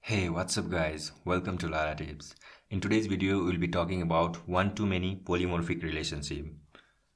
Hey, what's up guys? Welcome to Laratips. In today's video, we'll be talking about one-to-many polymorphic relationship.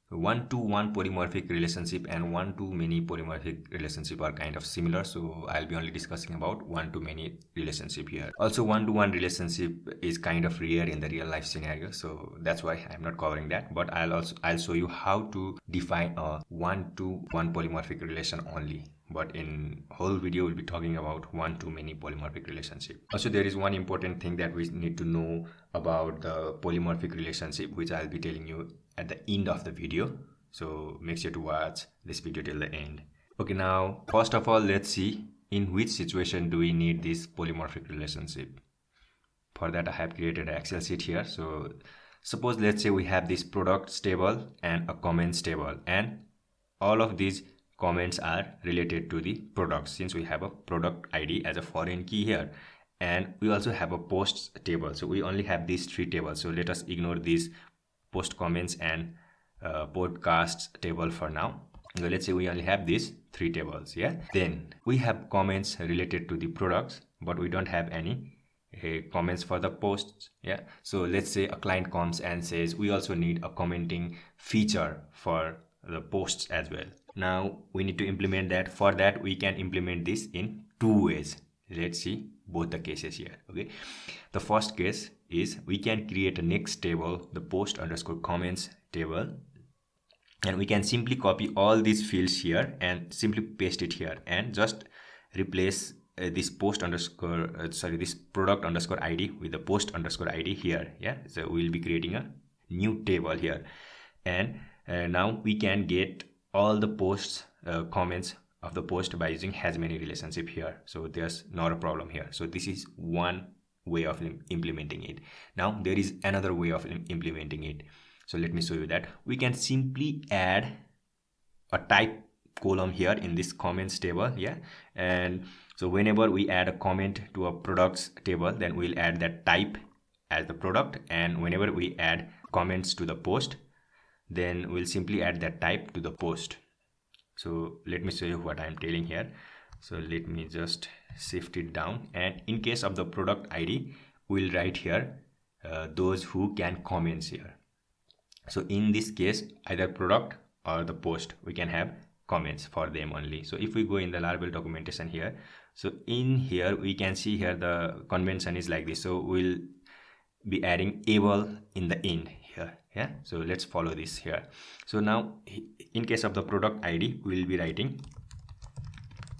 One-to-one polymorphic relationship and one-to-many polymorphic relationship are kind of similar, so I'll be only discussing about one-to-many relationship here. Also, one-to-one relationship is kind of rare in the real life scenario, so that's why I'm not covering that. But I'll show you how to define a one-to-one polymorphic relation only. But in whole video we'll be talking about one-to-many polymorphic relationship. Also, there is one important thing that we need to know about the polymorphic relationship, which I'll be telling you at the end of the video. So make sure to watch this video till the end. Okay, now first of all, let's see in which situation do we need this polymorphic relationship. For that, I have created an Excel sheet here. So suppose let's say we have this products table and a comments table, and all of these comments are related to the products, since we have a product ID as a foreign key here, and we also have a posts table. So we only have these three tables, so let us ignore these post comments and podcasts table for now. So let's say we only have these three tables. Yeah, then we have comments related to the products, but we don't have any comments for the posts. Yeah, so let's say a client comes and says we also need a commenting feature for the posts as well. Now we need to implement that. For that, we can implement this in two ways. Let's see both the cases here. Okay, the first case is we can create a next table, the post underscore comments table, and we can simply copy all these fields here and simply paste it here and just replace this post underscore this product underscore ID with the post underscore ID here. Yeah, so we'll be creating a new table here, and now we can get all the posts comments of the post by using has many relationship here. So there's not a problem here. So this is one way of implementing it. Now there is another way of implementing it. So let me show you that. We can simply add a type column here in this comments table. Yeah, and so whenever we add a comment to a products table, then we'll add that type as the product, and whenever we add comments to the post, then we'll simply add that type to the post. So let me show you what I'm telling here. So let me just shift it down, and in case of the product ID, we'll write here those who can comments here. So in this case, either product or the post, we can have comments for them only. So if we go in the Laravel documentation here, so in here we can see here the convention is like this. So we'll be adding able in the end here. Yeah, so let's follow this here. So now in case of the product ID, we will be writing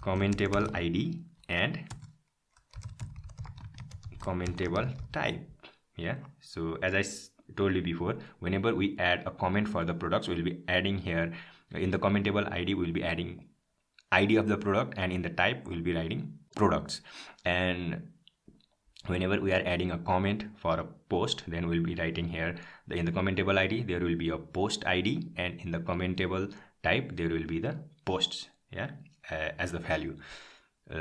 commentable ID and commentable type. Yeah, so as I told you before, whenever we add a comment for the products, we'll be adding here in the commentable ID, we'll be adding ID of the product, and in the type we'll be writing products. And whenever we are adding a comment for a post, then we'll be writing here in the commentable ID there will be a post ID, and in the commentable type there will be the posts, yeah, as the value.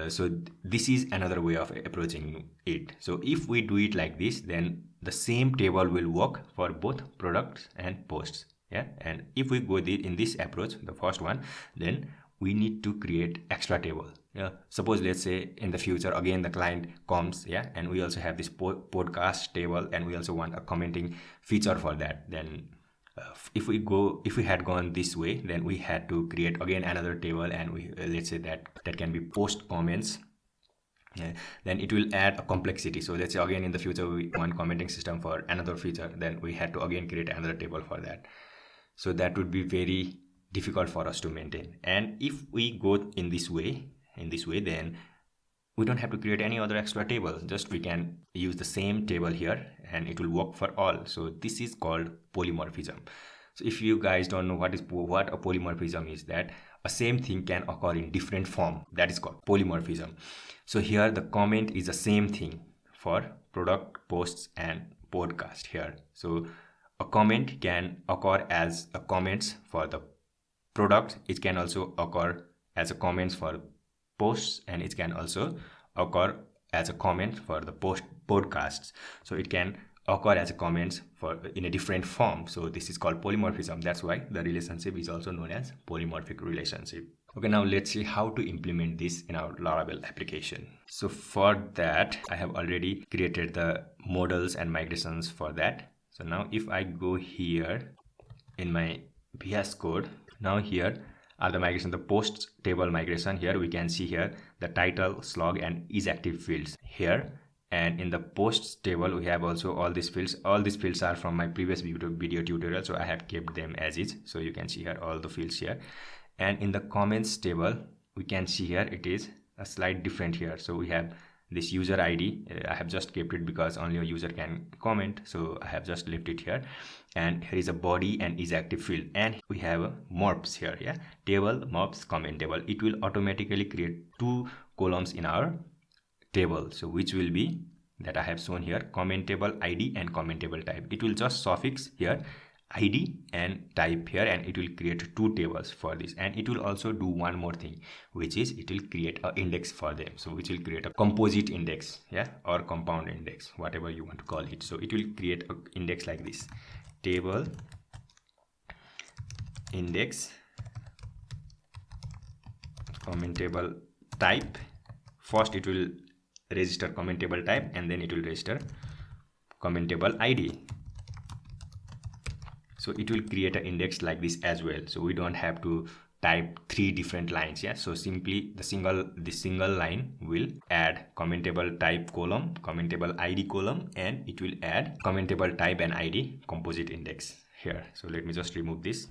So this is another way of approaching it. So if we do it like this, then the same table will work for both products and posts. Yeah, and if we go in this approach, the first one, then we need to create extra table. Yeah, suppose let's say in the future again the client comes, yeah, and we also have this podcast table, and we also want a commenting feature for that. Then if we had gone this way, then we had to create again another table, and we let's say that can be post comments. Yeah, then it will add a complexity. So let's say again in the future we want commenting system for another feature, then we had to again create another table for that. So that would be very difficult for us to maintain. And if we go in this way, then we don't have to create any other extra table. Just we can use the same table here and it will work for all. So this is called polymorphism. So if you guys don't know what a polymorphism is, that a same thing can occur in different form, that is called polymorphism. So here the comment is the same thing for product, posts and podcast here. So a comment can occur as a comments for the product, it can also occur as a comments for posts, and it can also occur as a comment for the podcasts. So it can occur as a comments for in a different form. So this is called polymorphism. That's why the relationship is also known as polymorphic relationship. Okay, now let's see how to implement this in our Laravel application. So for that, I have already created the models and migrations for that. So now if I go here in my VS Code, now here are the migration, the post table migration. Here we can see here the title, slug, and is active fields here. And in the posts table, we have also all these fields. All these fields are from my previous video tutorial, so I have kept them as is. So you can see here all the fields here. And in the comments table, we can see here it is a slight different here. So we have this user ID. I have just kept it because only a user can comment, so I have just left it here. And here is a body and is active field, and we have a morphs here. Yeah, table, morphs, comment table. It will automatically create two columns in our table, so which will be that I have shown here, comment table ID and comment table type. It will just suffix here ID and type here, and it will create two tables for this. And it will also do one more thing, which is it will create an index for them, so which will create a composite index, yeah, or compound index, whatever you want to call it. So it will create an index like this, table index comment table type. First it will register comment table type, and then it will register comment table ID. So it will create an index like this as well, so we don't have to type three different lines. Yeah, so simply the single line will add comment table type column, comment table ID column, and it will add comment table type and ID composite index here. So let me just remove this.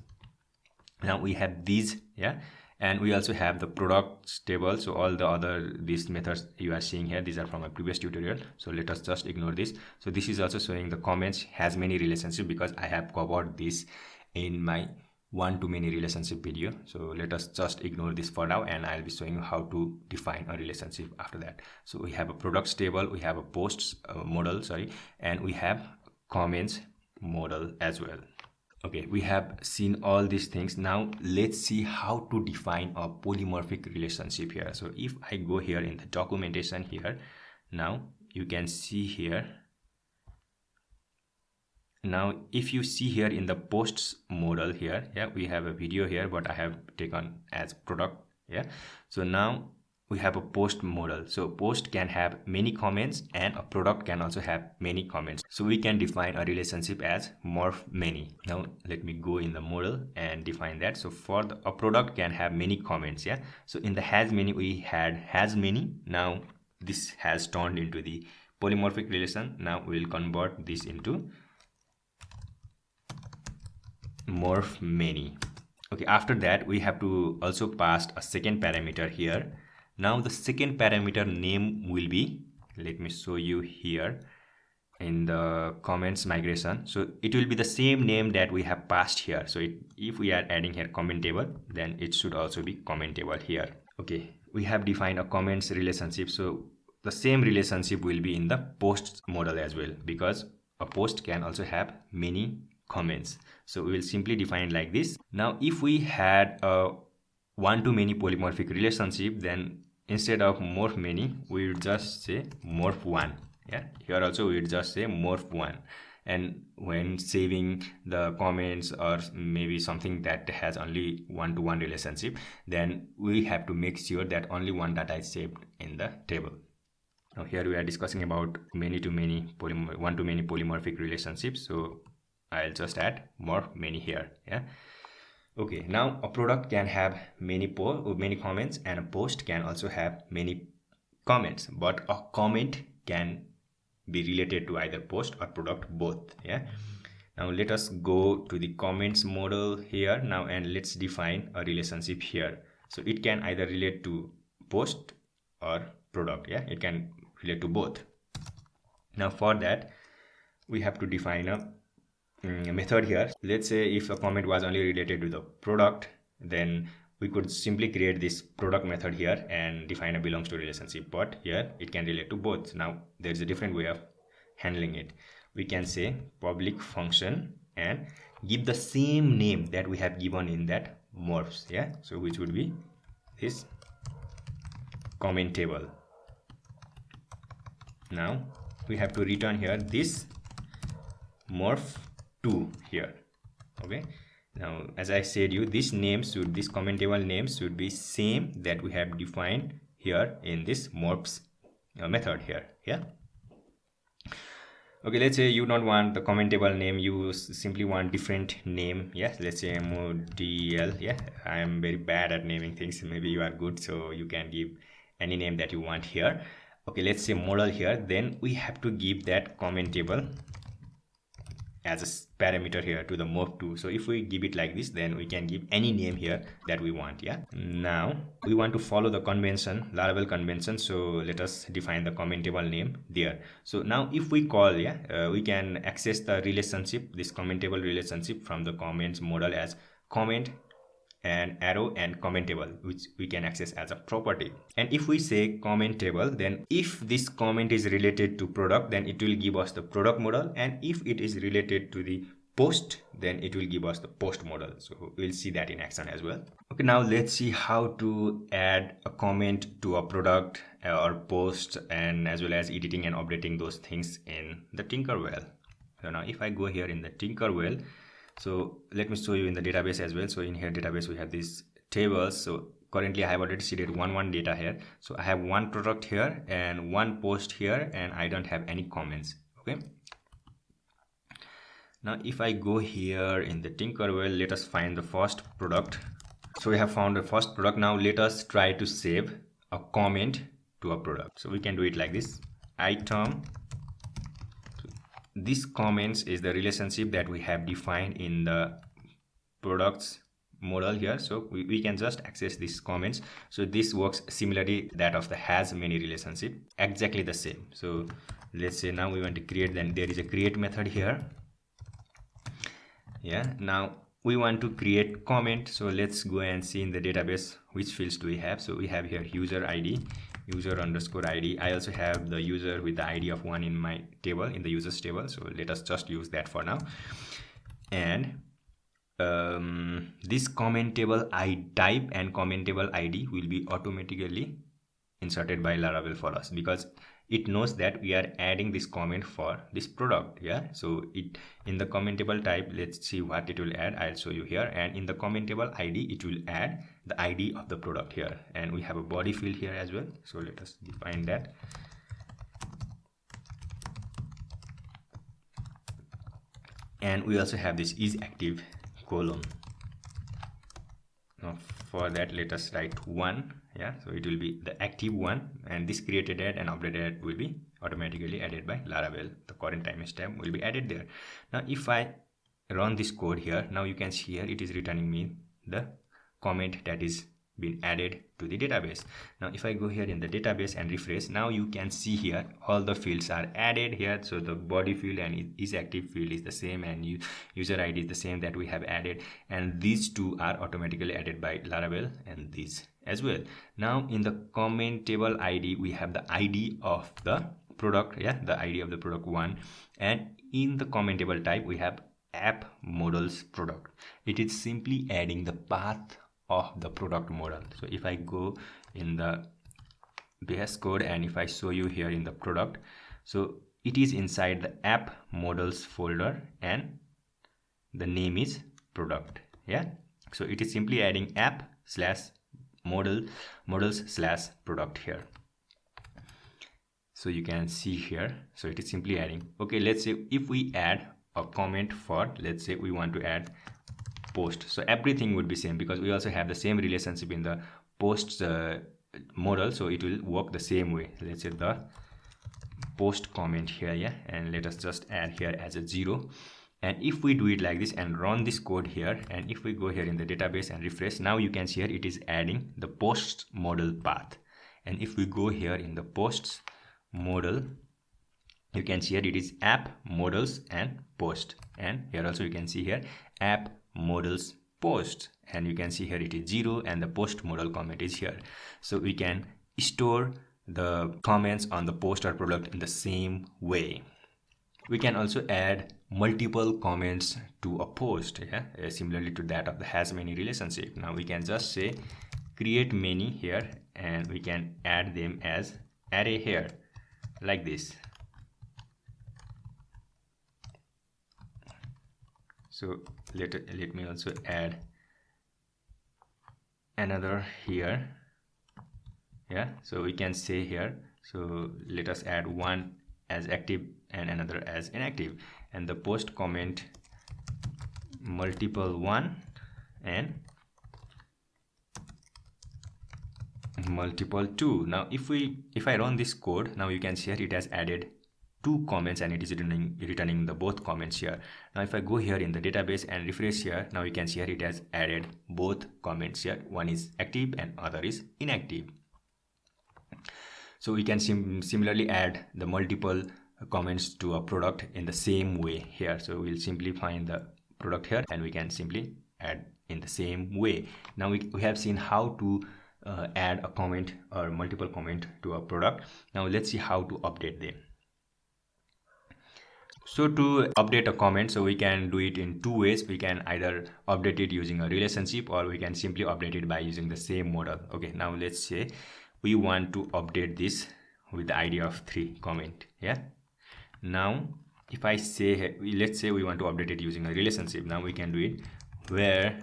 Now we have these, yeah, and we also have the products table. So all the other these methods you are seeing here, these are from my previous tutorial, so let us just ignore this. So this is also showing the comments has many relationship, because I have covered this in my one-to-many relationship video. So let us just ignore this for now, and I'll be showing you how to define a relationship after that. So we have a products table, we have a posts model, sorry, and we have comments model as well. Okay, we have seen all these things. Now let's see how to define a polymorphic relationship here. So if I go here in the documentation here, now you can see here. Now if you see here in the posts model here, yeah, we have a video here, but I have taken as product. Yeah, so now we have a post model. So post can have many comments, and a product can also have many comments. So we can define a relationship as morph many. Now let me go in the model and define that. So for a product can have many comments. Yeah, so in the has many we had has many. Now this has turned into the polymorphic relation. Now we will convert this into morph many. Okay, after that we have to also pass a second parameter here. Now the second parameter name will be, let me show you here in the comments migration. So it will be the same name that we have passed here. So if we are adding here comment table, then it should also be comment table here. Okay, we have defined a comments relationship. So the same relationship will be in the posts model as well, because a post can also have many comments. So we will simply define like this. Now if we had a one-to-many polymorphic relationship, then instead of morph many, we would just say morph one. Yeah, here also we would just say morph one. And when saving the comments or maybe something that has only one-to-one relationship, then we have to make sure that only one data is saved in the table. Now here we are discussing about many-to-many one-to-many polymorphic relationships. So I'll just add morph many here. Yeah. Okay, now a product can have many comments, and a post can also have many comments, but a comment can be related to either post or product both. Yeah. Now let us go to the comments model here now, and let's define a relationship here. So it can either relate to post or product. Yeah, it can relate to both. Now for that we have to define a method here. Let's say if a comment was only related to the product, then we could simply create this product method here and define a belongs to relationship, but here it can relate to both. Now there is a different way of handling it. We can say public function and give the same name that we have given in that morphs. Yeah, so which would be this comment table. Now we have to return here this morph 2 here. Okay, Now, as I said you, this commentable names should be same that we have defined here in this morphs method here. Yeah. Okay, let's say you don't want the commentable name, you simply want different name. Yeah, let's say model. Yeah, I am very bad at naming things. Maybe you are good, so you can give any name that you want here. Okay, let's say model here. Then we have to give that commentable as a parameter here to the morph2. So if we give it like this, then we can give any name here that we want. Yeah, now we want to follow the convention, Laravel convention, so let us define the commentable name there. So now if we call, we can access the relationship, this commentable relationship, from the comments model as comment and arrow and commentable, which we can access as a property. And if we say commentable, then if this comment is related to product, then it will give us the product model, and if it is related to the post, then it will give us the post model. So we'll see that in action as well. Okay, now let's see how to add a comment to a product or post, and as well as editing and updating those things in the Tinkerwell. So now if I go here in the Tinkerwell, so let me show you in the database as well. So in here database we have these tables. So currently I have already seeded one data here. So I have one product here and one post here, and I don't have any comments. Okay, now if I go here in the Tinkerwell, let us find the first product. So we have found the first product. Now let us try to save a comment to a product. So we can do it like this: item. This comments is the relationship that we have defined in the products model here. So we can just access these comments. So this works similarly that of the has many relationship, exactly the same. So let's say now we want to create, then there is a create method here. Yeah, now we want to create comment. So let's go and see in the database which fields do we have. So we have here user ID, user underscore ID. I also have the user with the ID of 1 in my table, in the users table. So let us just use that for now. And this commentable type and commentable ID will be automatically inserted by Laravel for us, because it knows that we are adding this comment for this product. Yeah, so it in the commentable type, let's see what it will add. I'll show you here. And in the commentable ID, it will add the ID of the product here, and we have a body field here as well. So let us define that. And we also have this is active colon. Now for that, let us write 1. Yeah, so it will be the active one, and this created ad and updated ad will be automatically added by Laravel. The current timestamp will be added there. Now if I run this code here, now you can see here it is returning me the comment that is been added to the database. Now if I go here in the database and refresh, now you can see here all the fields are added here. So the body field and is active field is the same, and user ID is the same that we have added, and these two are automatically added by Laravel, and these as well. Now in the commentable ID, we have the ID of the product, yeah, the ID of the product 1, and in the commentable type we have app models product. It is simply adding the path of the product model. So if I go in the VS Code and if I show you here in the product, so it is inside the app models folder and the name is product. Yeah, so it is simply adding app slash models slash product here. So you can see here, so it is simply adding. Okay, let's say if we add a comment for, let's say we want to add post, so everything would be same, because we also have the same relationship in the post model, so it will work the same way. Let's say the post comment here, yeah, and let us just add here as a 0. And if we do it like this and run this code here, and if we go here in the database and refresh, now you can see here it is adding the post model path. And if we go here in the posts model, you can see here it is app models and post, and here also you can see here app models post, and you can see here it is 0 and the post model comment is here. So we can store the comments on the post or product in the same way. We can also add multiple comments to a post, yeah, similarly to that of the has many relationship. Now we can just say create many here, and we can add them as array here like this. So let me also add another here. Yeah, so we can say here, so let us add one as active and another as inactive, and the post comment multiple 1 and multiple 2. Now if I run this code, now you can see here it has added 2 comments and it is returning the both comments here. Now if I go here in the database and refresh here, now you can see here it has added both comments here. One is active and other is inactive. So we can similarly add the multiple comments to a product in the same way here. So we'll simply find the product here and we can simply add in the same way. Now we have seen how to add a comment or multiple comment to a product. Now let's see how to update them. So to update a comment, so we can do it in 2 ways. We can either update it using a relationship, or we can simply update it by using the same model. Okay, now let's say we want to update this with the ID of 3 comment. Yeah, now if I say, let's say we want to update it using a relationship, now we can do it where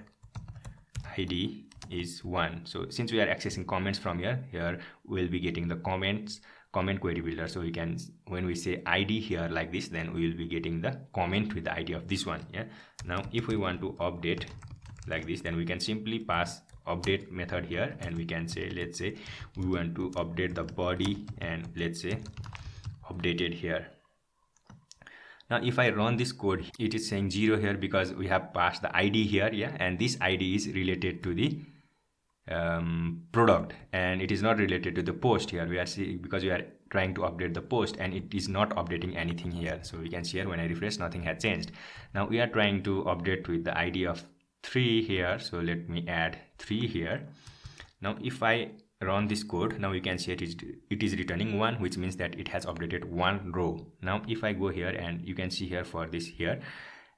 ID is 1. So since we are accessing comments from here we'll be getting the comment query builder. So we can, when we say ID here like this, then we will be getting the comment with the ID of this one. Yeah, now if we want to update like this, then we can simply pass update method here, and we can say, let's say we want to update the body, and let's say updated here. Now if I run this code, it is saying 0 here because we have passed the ID here. Yeah, and this ID is related to the product, and it is not related to the post here. We are seeing, because we are trying to update the post and it is not updating anything here. So we can see here when I refresh, nothing has changed. Now we are trying to update with the ID of 3 here, so let me add 3 here. Now if I run this code, now you can see it is returning 1, which means that it has updated 1 row. Now if I go here, and you can see here for this here,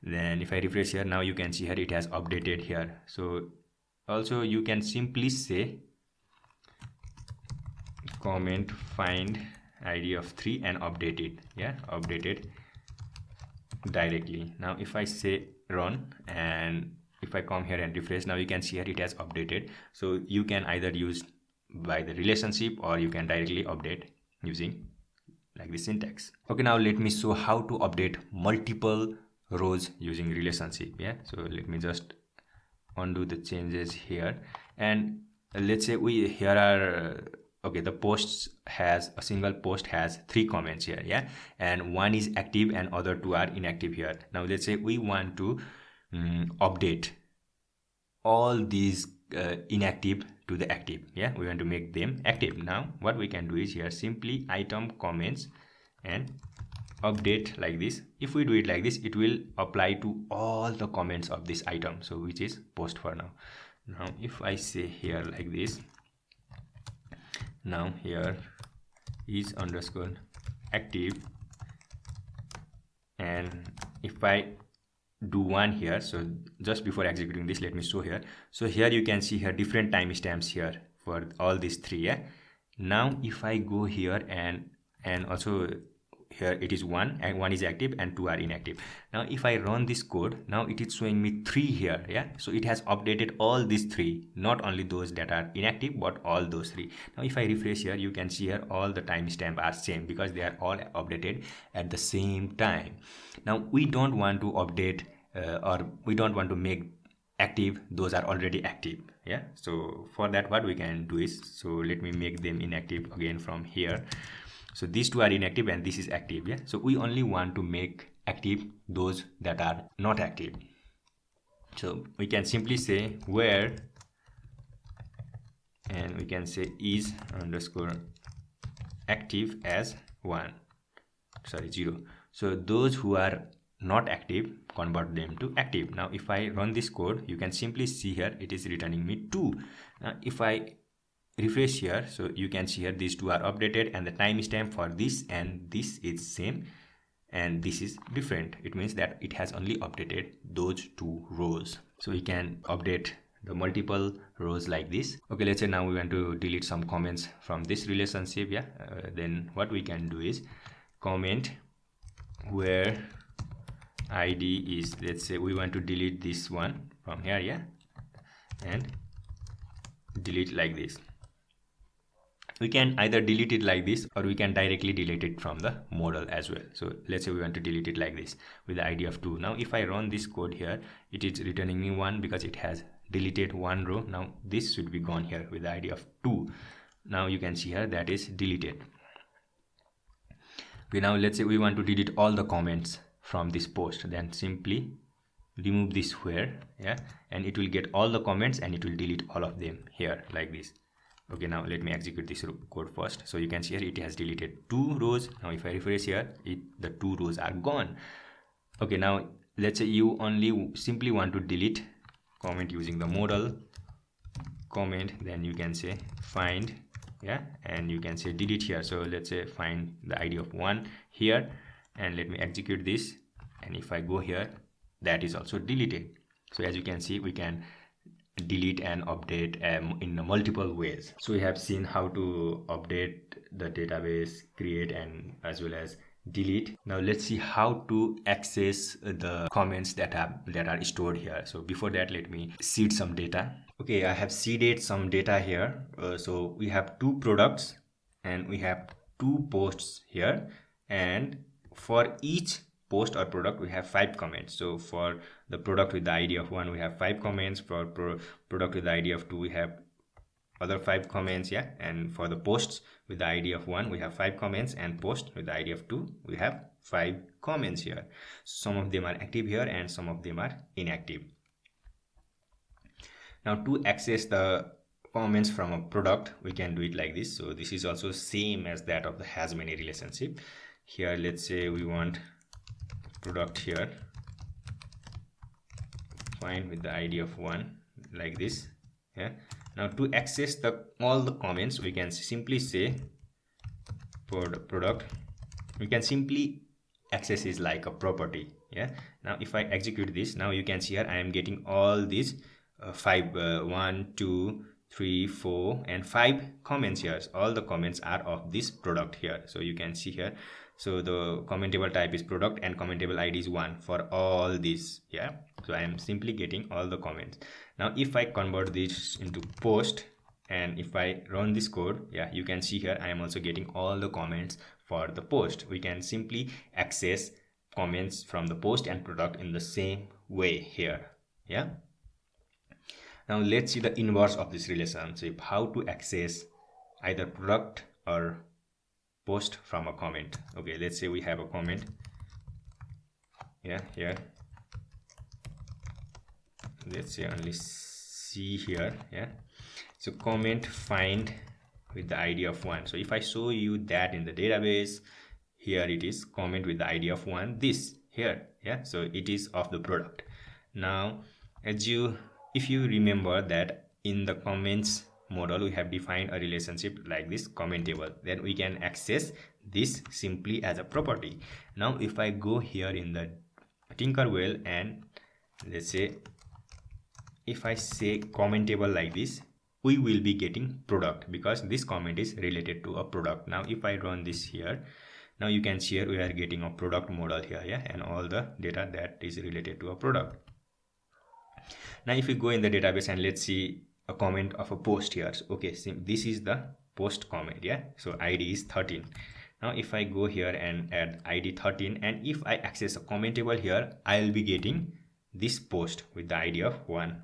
then if I refresh here, now you can see here it has updated here. So also you can simply say comment find ID of 3 and update it. Yeah, update it directly. Now if I say run, and if I come here and refresh, now you can see here it has updated. So you can either use by the relationship, or you can directly update using like this syntax. Okay, now let me show how to update multiple rows using relationship. Yeah, so let me just undo the changes here, and let's say we here are okay, the posts has a single post has 3 comments here. Yeah, and one is active and other 2 are inactive here. Now let's say we want to update all these inactive to the active. Yeah, we want to make them active. Now what we can do is here simply item comments and update like this. If we do it like this, it will apply to all the comments of this item, so which is post for now. Now if I say here like this, now here is underscore active, and if I do 1 here, so just before executing this, let me show here. So here you can see here different timestamps here for all these 3. Yeah, now if I go here and also here it is 1, and 1 is active and 2 are inactive. Now if I run this code, now it is showing me 3 here. Yeah, so it has updated all these 3, not only those that are inactive but all those 3. Now if I refresh here, you can see here all the timestamp are same because they are all updated at the same time. Now we don't want to update or we don't want to make active those are already active. Yeah, so for that what we can do is, so let me make them inactive again from here. So these 2 are inactive and this is active. Yeah, so we only want to make active those that are not active. So we can simply say where, and we can say is underscore active as 0. So those who are not active, convert them to active. Now if I run this code, you can simply see here it is returning me 2. Now if I refresh here, so you can see here these 2 are updated, and the timestamp for this and this is same and this is different. It means that it has only updated those 2 rows. So we can update the multiple rows like this. Okay, let's say now we want to delete some comments from this relationship. Yeah, then what we can do is comment where id is, let's say we want to delete this one from here, yeah, and delete like this. We can either delete it like this, or we can directly delete it from the model as well. So let's say we want to delete it like this with the id of 2. Now if I run this code here, it is returning me 1 because it has deleted one row. Now this should be gone here with the id of 2. Now you can see here that is deleted. Okay, now let's say we want to delete all the comments from this post, then simply remove this where, yeah, and it will get all the comments and it will delete all of them here like this. Okay, now let me execute this code first. So you can see here it has deleted 2 rows. Now if I refresh here, the 2 rows are gone. Okay, now let's say you only simply want to delete comment using the model comment, then you can say find, yeah, and you can say delete here. So let's say find the id of 1 here, and let me execute this, and if I go here, that is also deleted. So as you can see, we can delete and update in multiple ways. So we have seen how to update the database, create, and as well as delete. Now let's see how to access the comments that are stored here. So before that, let me seed some data. Okay, I have seeded some data here. So we have 2 products and we have 2 posts here, and for each post or product we have 5 comments. So for the product with the id of 1 we have 5 comments, for product with the id of 2 we have other 5 comments, yeah, and for the posts with the id of 1 we have 5 comments, and post with the id of 2 we have 5 comments here. Some of them are active here and some of them are inactive. Now to access the comments from a product, we can do it like this. So this is also same as that of the has many relationship. Here let's say we want product here, find with the id of 1 like this, yeah. Now to access all the comments, we can simply say for the product, we can simply access is like a property, yeah. Now if I execute this, now you can see here I am getting all these 1 2 3 4 and 5 comments here. All the comments are of this product here. So you can see here, so the commentable type is product and commentable id is 1 for all these, yeah. So I am simply getting all the comments. Now if I convert this into post and if I run this code, yeah, you can see here I am also getting all the comments for the post. We can simply access comments from the post and product in the same way here, yeah. Now let's see the inverse of this relationship, how to access either product or post from a comment. Okay, let's say we have a comment, yeah, here. Let's say only see here, yeah. So comment find with the id of 1. So if I show you that in the database, here it is comment with the id of 1, this here, yeah. So it is of the product. Now if you remember that in the comments model we have defined a relationship like this commentable, then we can access this simply as a property. Now if I go here in the Tinkerwell and let's say if I say commentable like this, we will be getting product because this comment is related to a product. Now if I run this here, now you can see here we are getting a product model here, yeah, and all the data that is related to a product. Now if you go in the database and let's see a comment of a post here. Okay, so this is the post comment, yeah. So id is 13. Now if I go here and add id 13, and if I access a commentable here, I will be getting this post with the id of 1.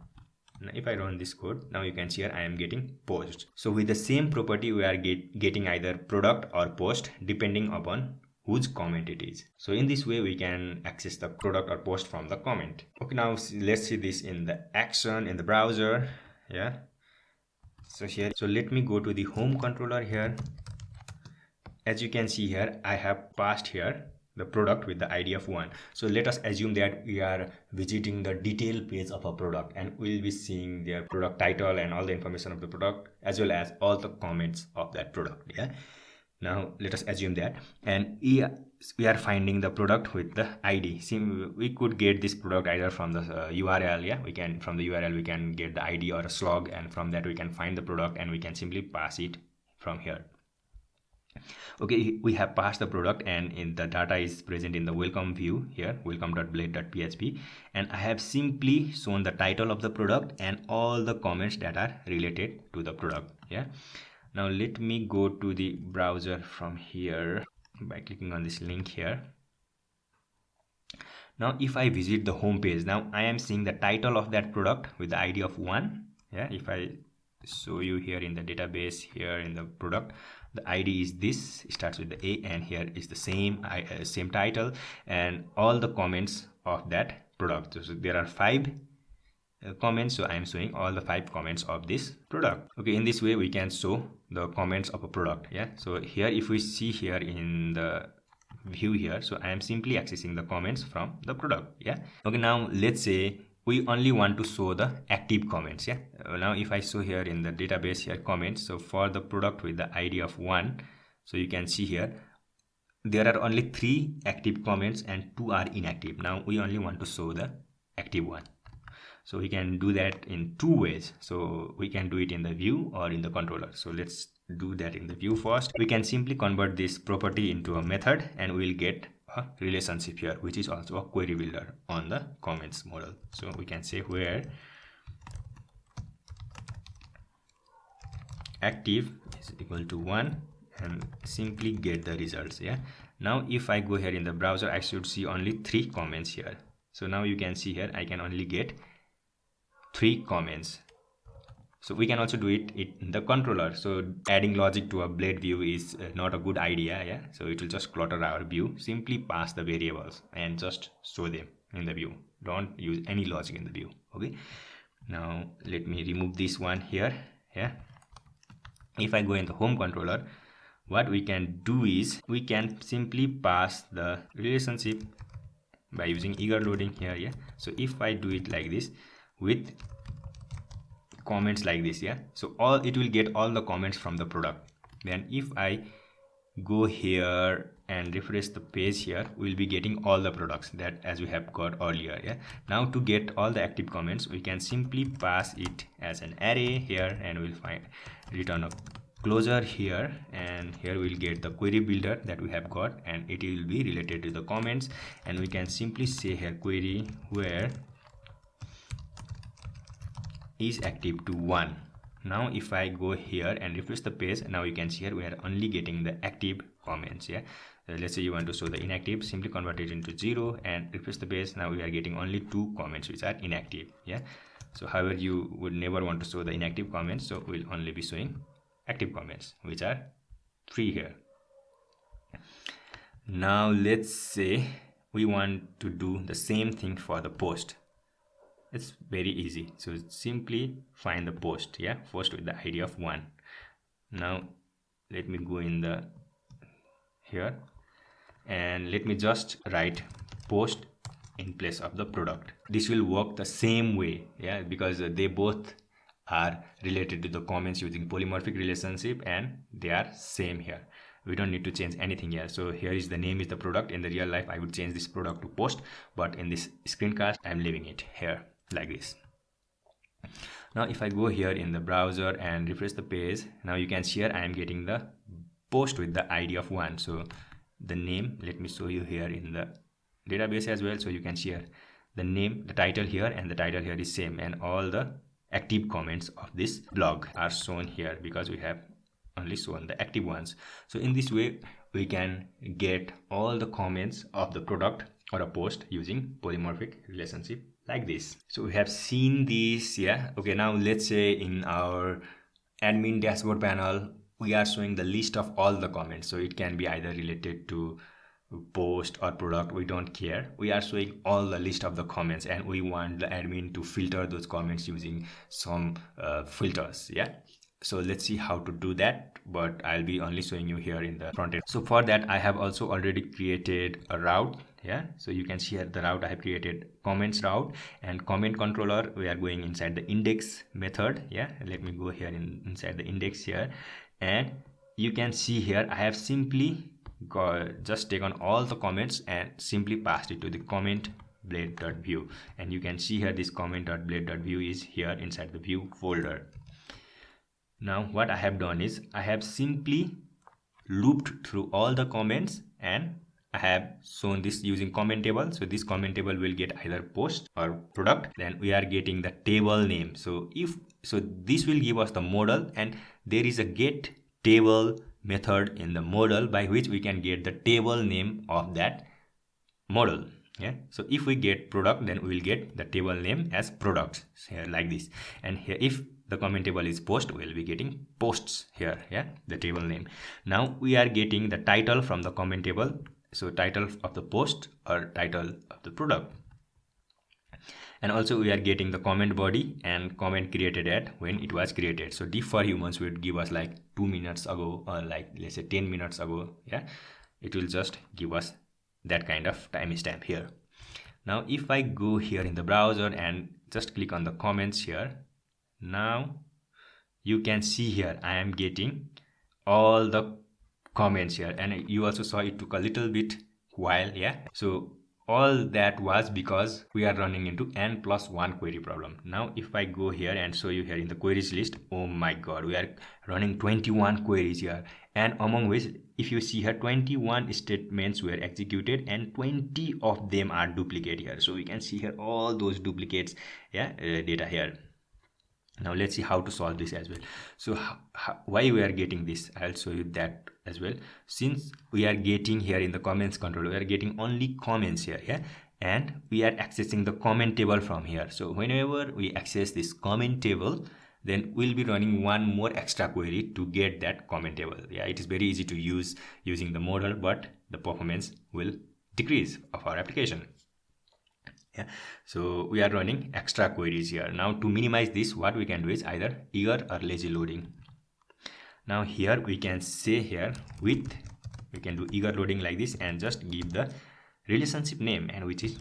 Now if I run this code, now you can see here I am getting post. So with the same property we are getting either product or post depending upon whose comment it is. So in this way we can access the product or post from the comment. Okay, now let's see this in the action in the browser, yeah. So here, so let me go to the home controller here. As you can see here, I have passed here the product with the id of 1. So let us assume that we are visiting the detail page of a product and we'll be seeing their product title and all the information of the product as well as all the comments of that product, yeah. Now let us assume that, and we are finding the product with the id. See, we could get this product either from the url, yeah, we can from the url we can get the id or a slug, and from that we can find the product and we can simply pass it from here. Okay, we have passed the product, and in the data is present in the welcome view here, welcome.blade.php, and I have simply shown the title of the product and all the comments that are related to the product. Yeah, now let me go to the browser from here by clicking on this link here. Now if I visit the home page, now I am seeing the title of that product with the ID of 1. Yeah, if I show you here in the database, here in the product, the ID is this, it starts with the A, and here is the same title and all the comments of that product. So there are 5 comments, so I am showing all the 5 comments of this product. Okay, in this way we can show the comments of a product. Yeah, so here if we see here in the view here, so I am simply accessing the comments from the product. Yeah, okay, now let's say we only want to show the active comments. Yeah, now if I show here in the database here comments, so for the product with the ID of 1, so you can see here there are only 3 active comments and 2 are inactive. Now we only want to show the active one, so we can do that in 2 ways. So we can do it in the view or in the controller. So let's do that in the view first. We can simply convert this property into a method and we'll get a relationship here, which is also a query builder on the comments model. So we can say where active is equal to 1 and simply get the results. Yeah, now if I go here in the browser, I should see only 3 comments here. So now you can see here I can only get 3 comments. So we can also do it in the controller. So adding logic to a blade view is not a good idea. Yeah, so it will just clutter our view. Simply pass the variables and just show them in the view. Don't use any logic in the view. Okay, now let me remove this one here. Yeah, if I go in the home controller, what we can do is we can simply pass the relationship by using eager loading here. Yeah, so if I do it like this with comments like this, yeah, so it will get all the comments from the product. Then if I go here and refresh the page here, we'll be getting all the products that as we have got earlier. Yeah, now to get all the active comments, we can simply pass it as an array here, and we'll return a closure here, and here we'll get the query builder that we have got, and it will be related to the comments. And we can simply say here query where is active to 1. Now if I go here and refresh the page, now you can see here we are only getting the active comments. Yeah, let's say you want to show the inactive, simply convert it into 0 and refresh the page. Now we are getting only 2 comments which are inactive. Yeah, so however you would never want to show the inactive comments, so we'll only be showing active comments, which are 3 here. Now let's say we want to do the same thing for the post. It's very easy. So simply find the post. Yeah, post with the ID of 1. Now let me go in the here and let me just write post in place of the product. This will work the same way. Yeah, because they both are related to the comments using polymorphic relationship and they are same here. We don't need to change anything here. So here is the name is the product. In the real life I would change this product to post, but in this screencast I'm leaving it here like this. Now if I go here in the browser and refresh the page, now you can see here I am getting the post with the ID of 1. So the name, let me show you here in the database as well. So you can see here the name, the title here, and the title here is same, and all the active comments of this blog are shown here because we have only shown the active ones. So in this way we can get all the comments of the product or a post using polymorphic relationship like this. So we have seen this. Yeah, okay, now let's say in our admin dashboard panel we are showing the list of all the comments. So it can be either related to post or product, we don't care. We are showing all the list of the comments and we want the admin to filter those comments using some filters. Yeah, so let's see how to do that, but I'll be only showing you here in the front end. So for that I have also already created a route. Yeah, so you can see here the route I have created comments route, and comment controller we are going inside the index method. Yeah, let me go here inside the index here, and you can see here I have simply just taken all the comments and simply passed it to the comment blade.view, and you can see here this comment.blade.view is here inside the view folder. Now what I have done is I have simply looped through all the comments, and I have shown this using comment table. So this comment table will get either post or product. Then we are getting the table name. So this will give us the model, and there is a get table method in the model by which we can get the table name of that model. Yeah, so if we get product, then we will get the table name as products here, like this. And here, if the comment table is post, we'll be getting posts here. Yeah, the table name. Now we are getting the title from the comment table. So title of the post or title of the product. And also we are getting the comment body and comment created at when it was created. So diff for humans would give us like 2 minutes ago, or like let's say 10 minutes ago. Yeah, it will just give us that kind of timestamp here. Now if I go here in the browser and just click on the comments here, now you can see here I am getting all the comments here, and you also saw it took a little bit while. Yeah, so all that was because we are running into n+1 query problem. Now if I go here and show you here in the queries list, oh my god, we are running 21 queries here, and among which, if you see here, 21 statements were executed and 20 of them are duplicate here. So we can see here all those duplicates, yeah, data here. Now let's see how to solve this as well. So why we are getting this, I'll show you that as well. Since we are getting here in the comments control, we are getting only comments here, yeah, and we are accessing the comment table from here. So whenever we access this comment table, then we'll be running one more extra query to get that comment table. Yeah, it is very easy to use using the model, but the performance will decrease of our application. Yeah, so we are running extra queries here. Now to minimize this, what we can do is either eager or lazy loading. Now here we can say here we can do eager loading like this and just give the relationship name, and which is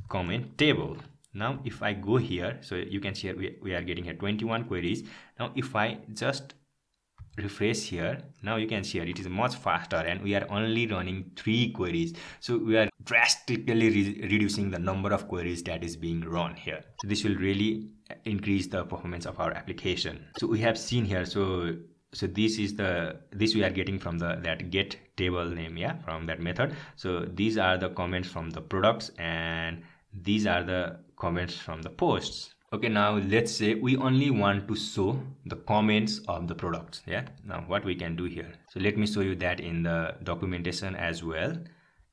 comment table. Now if I go here, so you can see here we are getting here 21 queries. Now if I just refresh here, now you can see here it is much faster, and we are only running 3 queries. So we are drastically reducing the number of queries that is being run here. So this will really increase the performance of our application. So we have seen here, so this we are getting from that get table name, yeah, from that method. So these are the comments from the products, and these are the comments from the posts. Okay, now let's say we only want to show the comments of the products. Yeah, now what we can do here, so let me show you that in the documentation as well.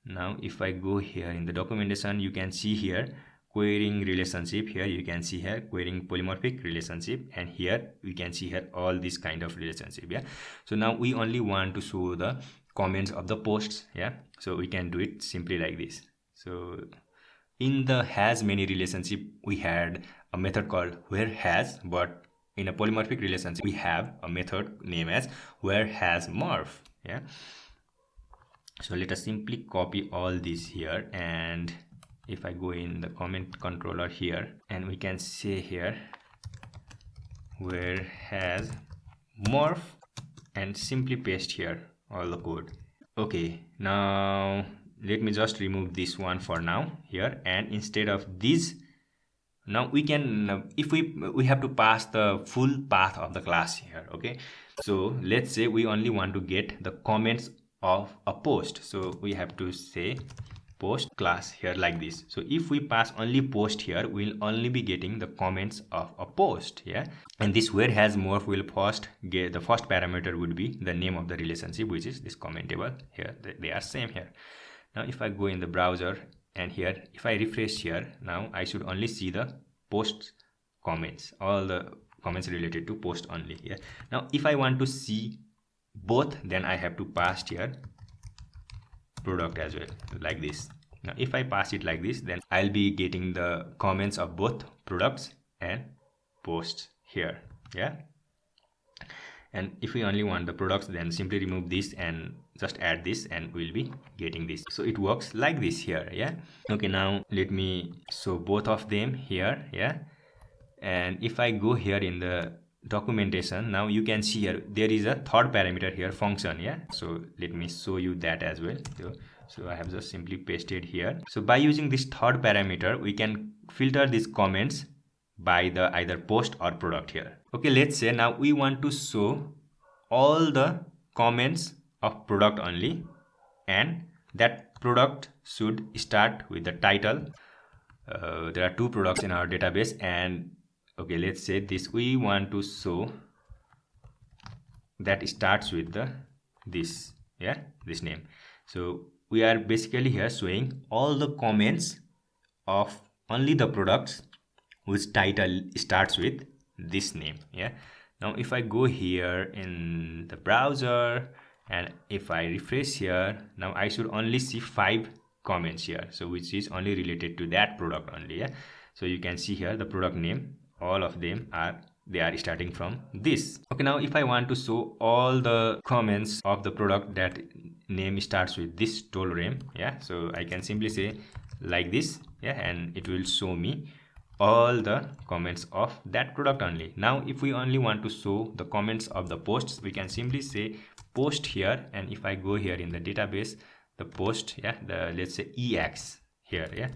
Now if I go here in the documentation, you can see here querying relationship. Here you can see here querying polymorphic relationship, and here we can see here all this kind of relationship. Yeah, so now we only want to show the comments of the posts. Yeah, so we can do it simply like this. So in the has many relationship, we had a method called where has, but in a polymorphic relationship we have a method named as where has morph. Yeah, so let us simply copy all this here, and if I go in the comment controller here, and we can say here where has morph, and simply paste here all the code. Okay, now let me just remove this one for now here, and instead of this, now we can if we have to pass the full path of the class here. Okay, so let's say we only want to get the comments of a post, so we have to say post class here like this. So if we pass only post here, we'll only be getting the comments of a post. Yeah, and this where has morph will first get the first parameter would be the name of the relationship, which is this comment table here. They are same here. Now if I go in the browser, and here if I refresh here, now I should only see the post comments, all the comments related to post only here. Now if I want to see both, then I have to pass here product as well like this. Now if I pass it like this, then I'll be getting the comments of both products and posts here. Yeah, and if we only want the products, then simply remove this and just add this, and we'll be getting this. So it works like this here. Yeah, okay, now let me show both of them here. Yeah, and if I go here in the documentation, now you can see here there is a third parameter here, function. Yeah, so let me show you that as well. So I have just simply pasted here. So by using this third parameter, we can filter these comments by the either post or product here. Okay, let's say now we want to show all the comments of product only, and that product should start with the title. There are two products in our database, and okay, let's say this we want to show that starts with the this name. So we are basically here showing all the comments of only the products whose title starts with this name. Now if I go here in the browser and if I refresh here, now I should only see 5 comments here, so which is only related to that product only. So you can see here the product name, all of them are starting from this. Okay, now if I want to show all the comments of the product that name starts with this tolerem, so I can simply say like this, and it will show me all the comments of that product only. Now if we only want to show the comments of the posts, we can simply say post here, and if I go here in the database, the post, let's say ex here,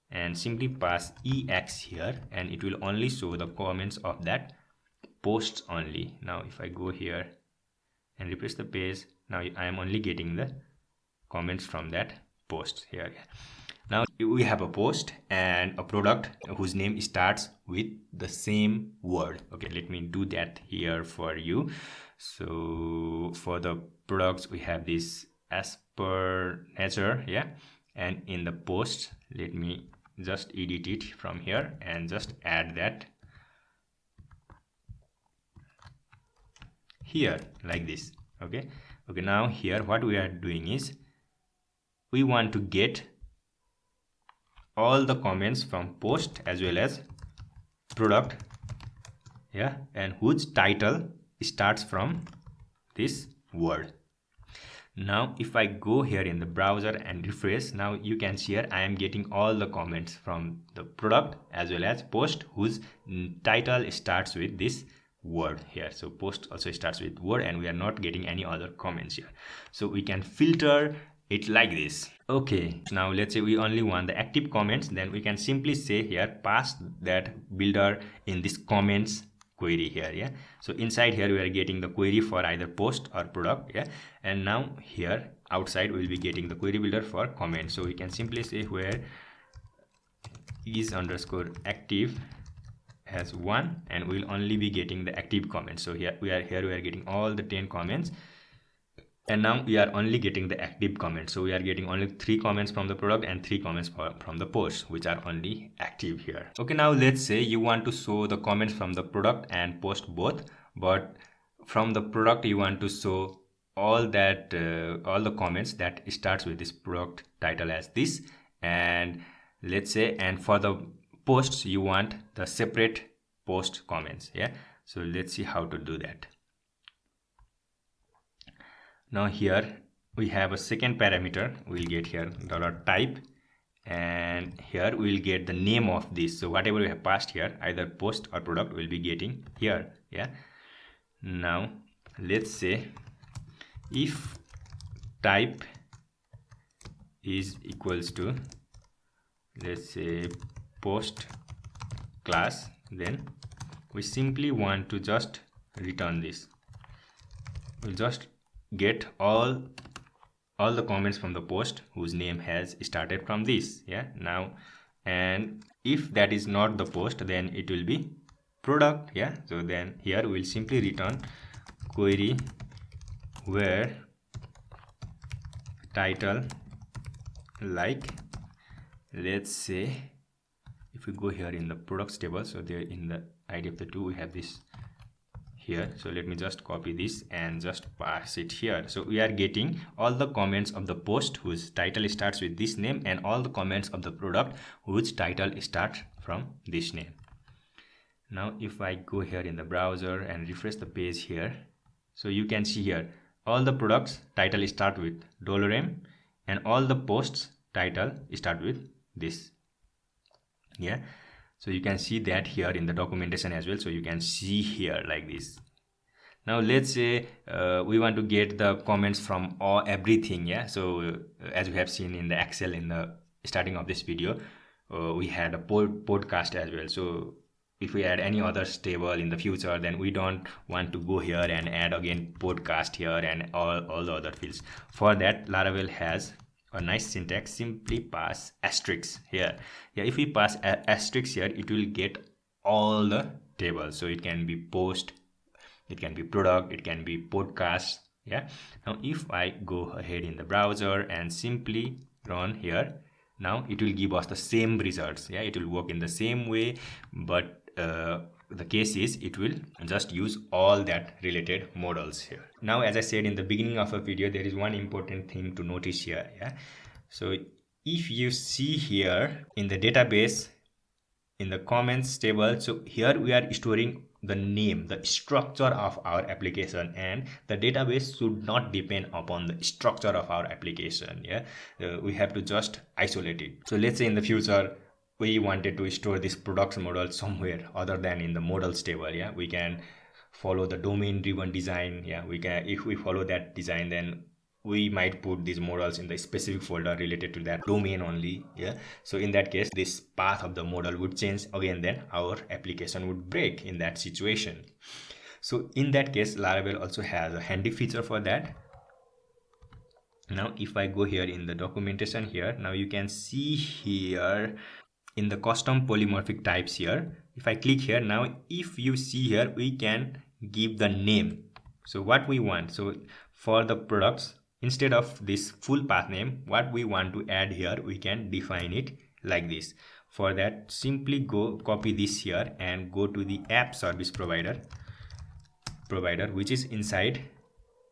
and simply pass ex here, and it will only show the comments of that posts only. Now if I go here and refresh the page, now I am only getting the comments from that post here. Now we have a post and a product whose name starts with the same word. Okay, let me do that here for you. So for the products we have this as per nature, and in the post, let me just edit it from here and just add that here like this. Okay, now here what we are doing is we want to get all the comments from post as well as product, and whose title starts from this word. Now if I go here in the browser and refresh, now you can see here I am getting all the comments from the product as well as post whose title starts with this word here. So post also starts with word, and we are not getting any other comments here. So we can filter it like this. Okay, now let's say we only want the active comments, then we can simply say here pass that builder in this comments query here. So inside here we are getting the query for either post or product, and now here outside we will be getting the query builder for comment. So we can simply say where is underscore active has 1, and we will only be getting the active comments. So here we are getting all the 10 comments, and now we are only getting the active comments. So we are getting only 3 comments from the product and 3 comments from the post, which are only active here. Okay, now let's say you want to show the comments from the product and post both, but from the product you want to show all the comments that starts with this product title as this, and let's say, and for the posts you want the separate post comments. So let's see how to do that. Now here we have a second parameter. We'll get here $type, and here we'll get the name of this. So whatever we have passed here, either post or product, we'll be getting here. Now let's say if type is equals to, let's say, post class, then we simply want to just return this. We'll just get all the comments from the post whose name has started from this. Now, and if that is not the post, then it will be product. So then here we'll simply return query where title, like, let's say if we go here in the products table, so there in the id of the 2 we have this here. So let me just copy this and just pass it here. So we are getting all the comments of the post whose title starts with this name, and all the comments of the product whose title starts from this name. Now if I go here in the browser and refresh the page here, so you can see here all the products title start with $m, and all the posts title start with this. So you can see that here in the documentation as well. So you can see here like this. Now let's say we want to get the comments from everything. So as we have seen in the Excel in the starting of this video, we had a podcast as well. So if we add any other table in the future, then we don't want to go here and add again podcast here and all the other fields. For that, Laravel has a nice syntax. Simply pass asterisk here. Yeah, if we pass asterisk here, it will get all the tables. So it can be post, it can be product, it can be podcast. Yeah, now if I go ahead in the browser and simply run here, now it will give us the same results. Yeah, it will work in the same way, but the case is it will just use all that related models here. Now, as I said in the beginning of a video, there is one important thing to notice here. Yeah, so if you see here in the database, in the comments table, so here we are storing the name, the structure of our application, and the database should not depend upon the structure of our application. Yeah, we have to just isolate it. So let's say in the future we wanted to store this products model somewhere other than in the models table. Yeah, we can follow the domain driven design. Yeah, we can, if we follow that design, then we might put these models in the specific folder related to that domain only. Yeah, so in that case, this path of the model would change again, then our application would break in that situation. So in that case, Laravel also has a handy feature for that. Now if I go here in the documentation here, now you can see here in the custom polymorphic types here, if I click here, now if you see here, we can give the name. So what we want, so for the products, instead of this full path name, what we want to add here, we can define it like this. For that, simply go copy this here and go to the app service provider, which is inside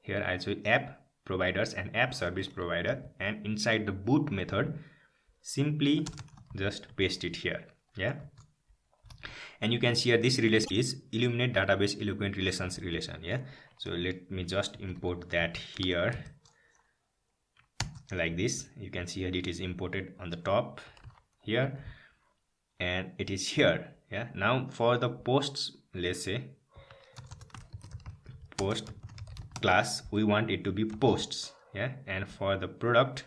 here. I say app providers and app service provider, and inside the boot method, simply just paste it here. Yeah, and you can see here this relation is illuminate database eloquent relations relation. Yeah, so let me just import that here like this. You can see here it is imported on the top here, and it is here. Yeah, now for the posts, let's say post class, we want it to be posts. Yeah, and for the product,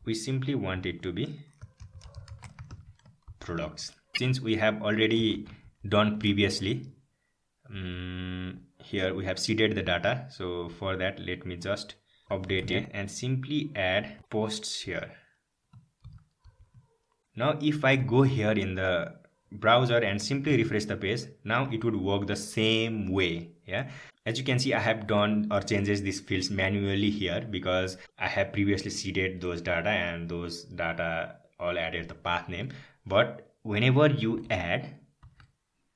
we simply want it to be products. Since we have already done previously, here we have seeded the data. So for that, let me just update it and simply add posts here. Now if I go here in the browser and simply refresh the page, now it would work the same way. Yeah, as you can see, I have done or changes these fields manually here because I have previously seeded those data, and those data all added the path name. But whenever you add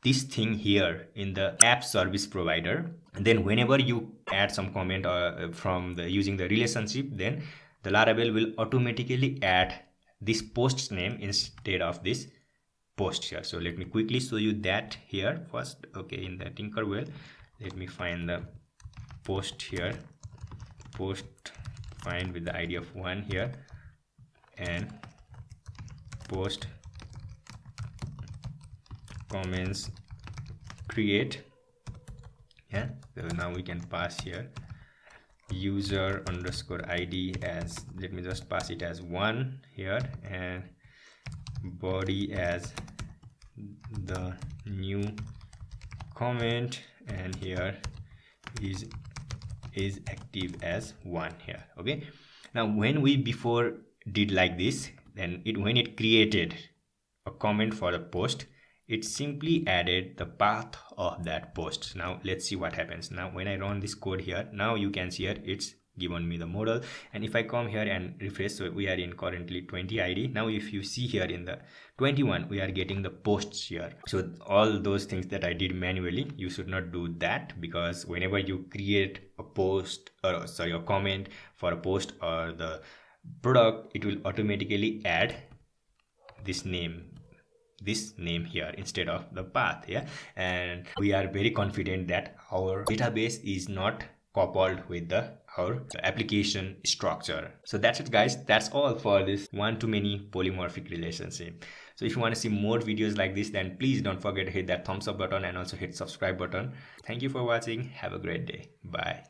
this thing here in the app service provider, and then whenever you add some comment from the using the relationship, then the Laravel will automatically add this post name instead of this post here. So let me quickly show you that here first. Okay, in the Tinkerwell, let me find the post here, post find with the ID of 1 here, and post comments create. Yeah, so now we can pass here user underscore ID as, let me just pass it as 1 here, and body as the new comment, and here is active as 1 here. Okay, now when we before did like this, then when it created a comment for the post, it simply added the path of that post. Now let's see what happens. Now when I run this code here, now you can see here it's given me the model, and if I come here and refresh, so we are in currently 20 ID. Now if you see here in the 21, we are getting the posts here. So all those things that I did manually, you should not do that, because whenever you create a post, or sorry, a comment for a post or the product, it will automatically add this name here instead of the path. Yeah, and we are very confident that our database is not coupled with our application structure. So that's it, guys. That's all for this one-to-many polymorphic relationship. So if you want to see more videos like this, then please don't forget to hit that thumbs up button and also hit subscribe button. Thank you for watching. Have a great day. Bye.